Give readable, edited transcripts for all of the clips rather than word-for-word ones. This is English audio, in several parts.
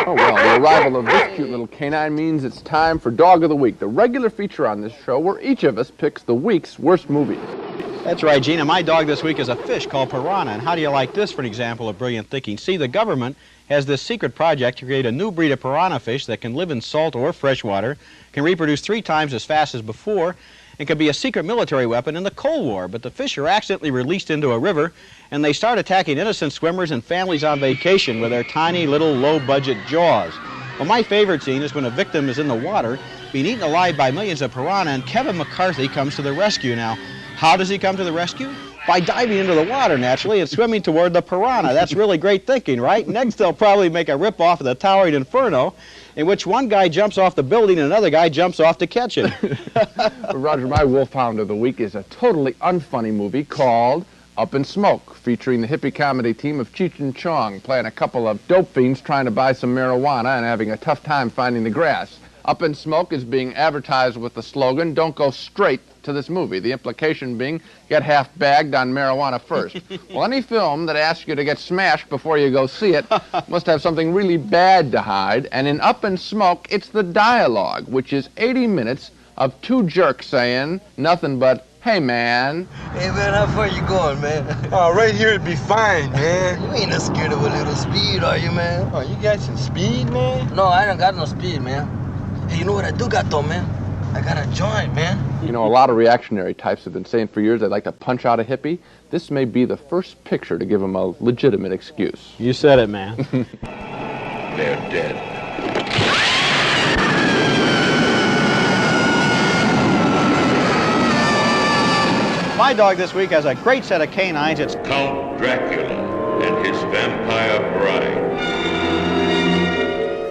Oh, well, the arrival of this cute little canine means it's time for Dog of the Week, the regular feature on this show where each of us picks the week's worst movies. That's right, Gina. My dog this week is a fish called piranha. And how do you like this for an example of brilliant thinking? See, the government has this secret project to create a new breed of piranha fish that can live in salt or fresh water, can reproduce 3 times as fast as before, and can be a secret military weapon in the Cold War. But the fish are accidentally released into a river, and they start attacking innocent swimmers and families on vacation with their tiny little low-budget jaws. Well, my favorite scene is when a victim is in the water, being eaten alive by millions of piranha, and Kevin McCarthy comes to the rescue. Now, how does he come to the rescue? By diving into the water, naturally, and swimming toward the piranha. That's really great thinking, right? Next, they'll probably make a rip-off of the Towering Inferno, in which one guy jumps off the building and another guy jumps off to catch him. Roger, my Wolfhound of the Week is a totally unfunny movie called Up in Smoke, featuring the hippie comedy team of Cheech and Chong, playing a couple of dope fiends trying to buy some marijuana and having a tough time finding the grass. Up in Smoke is being advertised with the slogan, "Don't go straight to this movie." The implication being, get half bagged on marijuana first. Well, any film that asks you to get smashed before you go see it must have something really bad to hide. And in Up in Smoke, it's the dialogue, which is 80 minutes of 2 jerks saying nothing but, "Hey, man." Hey, man, how far you going, man? Oh, right here it'd be fine, man. You ain't not scared of a little speed, are you, man? Oh, you got some speed, man? No, I don't got no speed, man. Hey, you know what I do got, though, man? I got a joint, man. You know, a lot of reactionary types have been saying for years they'd like to punch out a hippie. This may be the first picture to give them a legitimate excuse. You said it, man. They're dead. My dog this week has a great set of canines. It's Count Dracula and his vampire bride.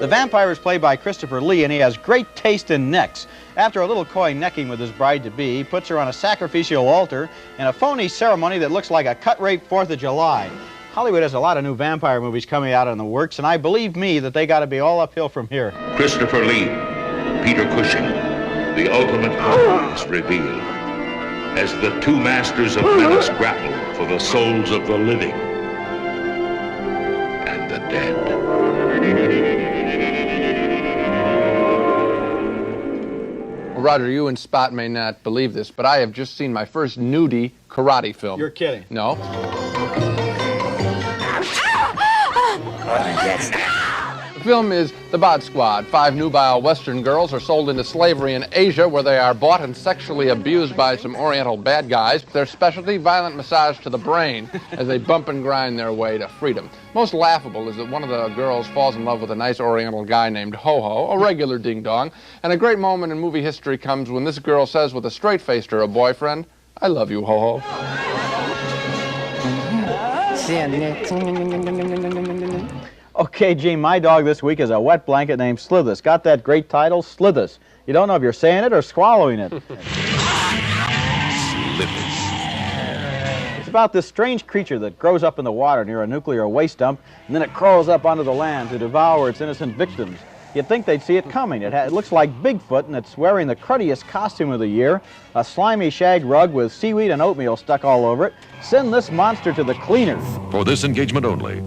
The vampire is played by Christopher Lee, and he has great taste in necks. After a little coy necking with his bride-to-be, he puts her on a sacrificial altar in a phony ceremony that looks like a cut-rate 4th of July. Hollywood has a lot of new vampire movies coming out in the works, and I believe me that they got to be all uphill from here. Christopher Lee, Peter Cushing, the ultimate horror is revealed as the 2 masters of menace grapple for the souls of the living and the dead. Well, Roger, you and Spot may not believe this, but I have just seen my first nudie karate film. You're kidding. No. The film is The Bod Squad. 5 nubile Western girls are sold into slavery in Asia, where they are bought and sexually abused by some Oriental bad guys. Their specialty, violent massage to the brain as they bump and grind their way to freedom. Most laughable is that one of the girls falls in love with a nice Oriental guy named Ho-Ho, a regular ding-dong. And a great moment in movie history comes when this girl says with a straight face to her boyfriend, "I love you, Ho-Ho." Okay, Gene, my dog this week is a wet blanket named Slithers. Got that great title, Slithers. You don't know if you're saying it or swallowing it. It's about this strange creature that grows up in the water near a nuclear waste dump, and then it crawls up onto the land to devour its innocent victims. You'd think they'd see it coming. It looks like Bigfoot, and it's wearing the cruddiest costume of the year, a slimy shag rug with seaweed and oatmeal stuck all over it. Send this monster to the cleaners. For this engagement only,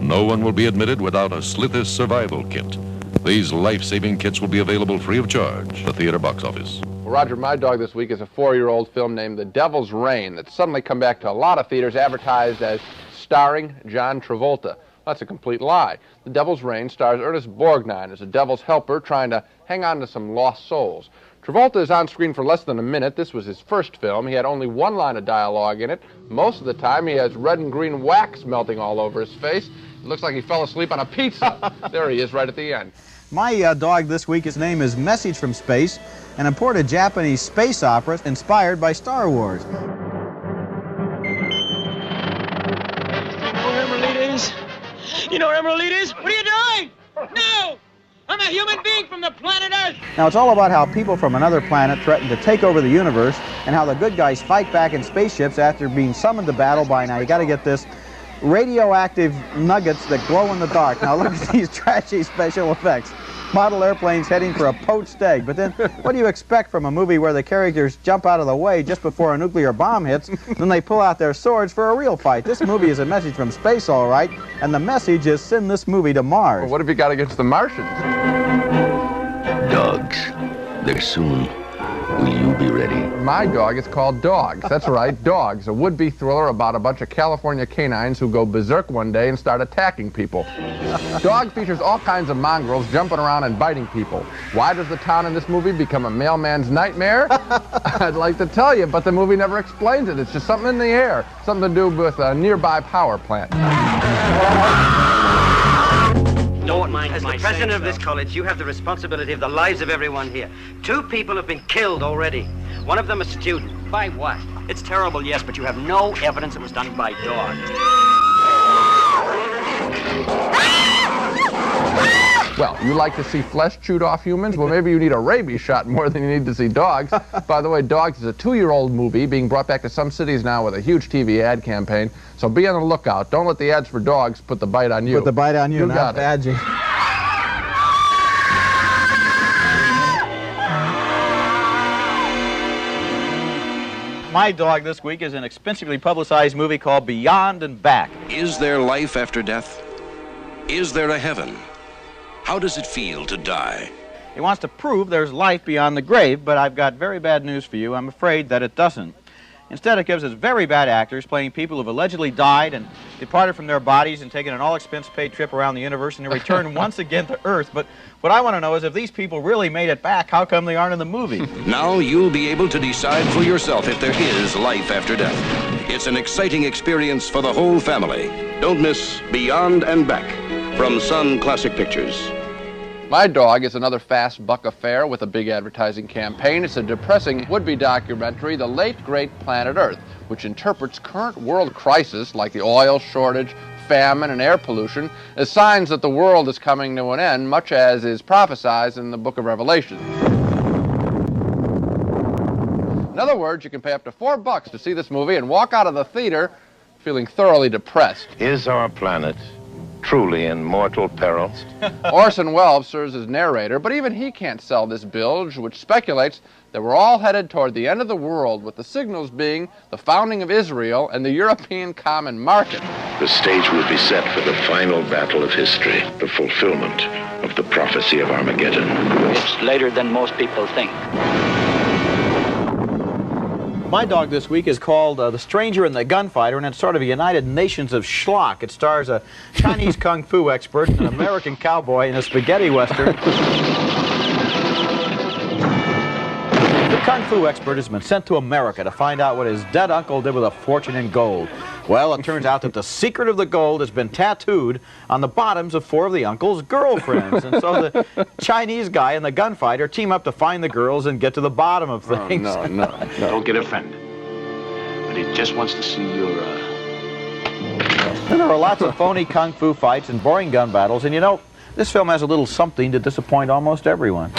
no one will be admitted without a Slithis survival kit. These life-saving kits will be available free of charge at the theater box office. Well, Roger, my dog this week is a 4-year-old film named The Devil's Rain that's suddenly come back to a lot of theaters advertised as starring John Travolta. That's a complete lie. The Devil's Rain stars Ernest Borgnine as a devil's helper trying to hang on to some lost souls. Travolta is on screen for less than a minute. This was his first film. He had only 1 line of dialogue in it. Most of the time, he has red and green wax melting all over his face. It looks like he fell asleep on a pizza. There he is right at the end. My dog this week, his name is Message from Space, an imported Japanese space opera inspired by Star Wars. You know where Emerald is? You know where Emerald is? What are you doing? No! I'm a human being from the planet Earth! Now, it's all about how people from another planet threaten to take over the universe and how the good guys fight back in spaceships after being summoned to battle by, now you gotta get this, radioactive nuggets that glow in the dark. Now look at these trashy special effects. model airplanes heading for a poached egg. But then, what do you expect from a movie where the characters jump out of the way just before a nuclear bomb hits, then they pull out their swords for a real fight? This movie is a message from space, all right, and the message is send this movie to Mars. Well, what have you got against the Martians? Dogs. They're soon. Will you be ready? My Dog is called Dogs. That's right, Dogs, a would-be thriller about a bunch of California canines who go berserk one day and start attacking people. Dog features all kinds of mongrels jumping around and biting people. Why does the town in this movie become a mailman's nightmare? I'd like to tell you, but the movie never explains it. It's just something in the air, something to do with a nearby power plant. Norton, as the president of this college, you have the responsibility of the lives of everyone here. 2 people have been killed already. One of them a student. By what? It's terrible, yes, but you have no evidence it was done by dogs. Well, you like to see flesh chewed off humans? Well, maybe you need a rabies shot more than you need to see Dogs. By the way, Dogs is a 2-year-old movie being brought back to some cities now with a huge TV ad campaign. So be on the lookout. Don't let the ads for Dogs put the bite on you. Put the bite on you, not Badgie. My Dog this week is an expensively publicized movie called Beyond and Back. Is there life after death? Is there a heaven? How does it feel to die? He wants to prove there's life beyond the grave, but I've got very bad news for you. I'm afraid that it doesn't. Instead, it gives us very bad actors playing people who've allegedly died and departed from their bodies and taken an all-expense-paid trip around the universe and return once again to Earth. But what I want to know is if these people really made it back, how come they aren't in the movie? Now you'll be able to decide for yourself if there is life after death. It's an exciting experience for the whole family. Don't miss Beyond and Back from Sun Classic Pictures. My Dog is another fast buck affair with a big advertising campaign. It's a depressing would-be documentary, The Late Great Planet Earth, which interprets current world crisis like the oil shortage, famine, and air pollution as signs that the world is coming to an end, much as is prophesied in the book of Revelation. In other words, you can pay up to $4 to see this movie and walk out of the theater feeling thoroughly depressed. Is our planet truly in mortal peril? Orson Welles serves as narrator, but even he can't sell this bilge, which speculates that we're all headed toward the end of the world, with the signals being the founding of Israel and the European Common Market. The stage will be set for the final battle of history, the fulfillment of the prophecy of Armageddon. It's later than most people think. My Dog this week is called The Stranger and the Gunfighter, and it's sort of a United Nations of schlock. It stars a Chinese kung fu expert, an American cowboy, and a spaghetti western. The kung fu expert has been sent to America to find out what his dead uncle did with a fortune in gold. Well, it turns out that the secret of the gold has been tattooed on the bottoms of 4 of the uncle's girlfriends. And so the Chinese guy and the gunfighter team up to find the girls and get to the bottom of things. Oh, no. Don't get offended. But he just wants to see your, And there are lots of phony kung fu fights and boring gun battles, and you know, this film has a little something to disappoint almost everyone.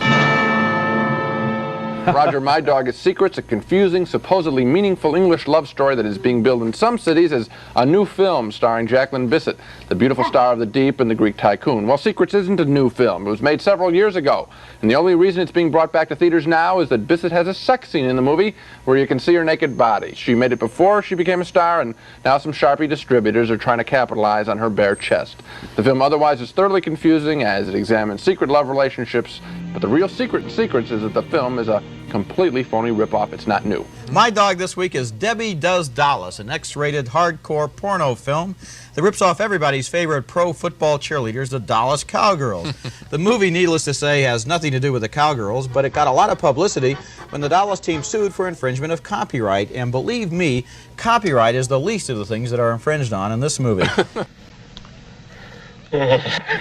Roger, My Dog is Secrets, a confusing, supposedly meaningful English love story that is being billed in some cities as a new film starring Jacqueline Bisset, the beautiful star of The Deep and The Greek Tycoon. Well, Secrets isn't a new film. It was made several years ago, and the only reason it's being brought back to theaters now is that Bisset has a sex scene in the movie where you can see her naked body. She made it before she became a star, and now some Sharpie distributors are trying to capitalize on her bare chest. The film otherwise is thoroughly confusing as it examines secret love relationships, but the real secret in Secrets is that the film is a completely phony ripoff. It's not new. My Dog this week is Debbie Does Dallas, an X-rated hardcore porno film that rips off everybody's favorite pro football cheerleaders, the Dallas Cowgirls. The movie, needless to say, has nothing to do with the Cowgirls, but it got a lot of publicity when the Dallas team sued for infringement of copyright. And believe me, copyright is the least of the things that are infringed on in this movie.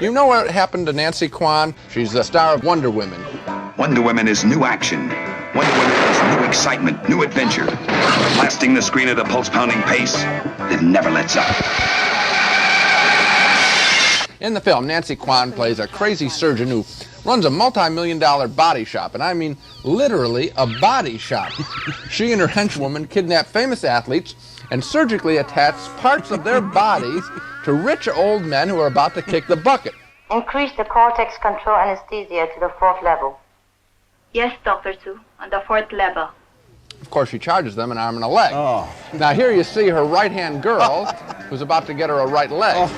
You know what happened to Nancy Kwan? She's the star of Wonder Woman. Wonder Woman is new action. Wonder Woman is new excitement, new adventure. Blasting the screen at a pulse-pounding pace that never lets up. In the film, Nancy Kwan plays a crazy surgeon who runs a multi-million-dollar body shop, and I mean literally a body shop. She and her henchwoman kidnap famous athletes and surgically attach parts of their bodies to rich old men who are about to kick the bucket. Increase the cortex control anesthesia to the 4th level. Yes, Dr. Sue, on the 4th level. Of course, she charges them an arm and a leg. Oh. Now here you see her right-hand girl who's about to get her a right leg. Well,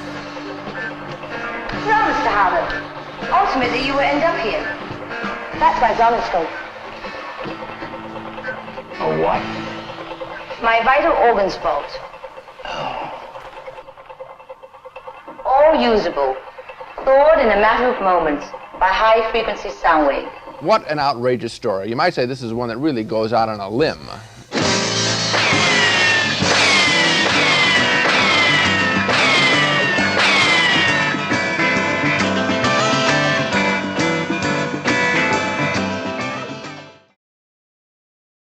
Mr. Howard, ultimately you will end up here. That's my bronchoscope. A what? My vital organs vault. All usable, stored in a matter of moments by high-frequency sound wave. What an outrageous story. You might say this is one that really goes out on a limb.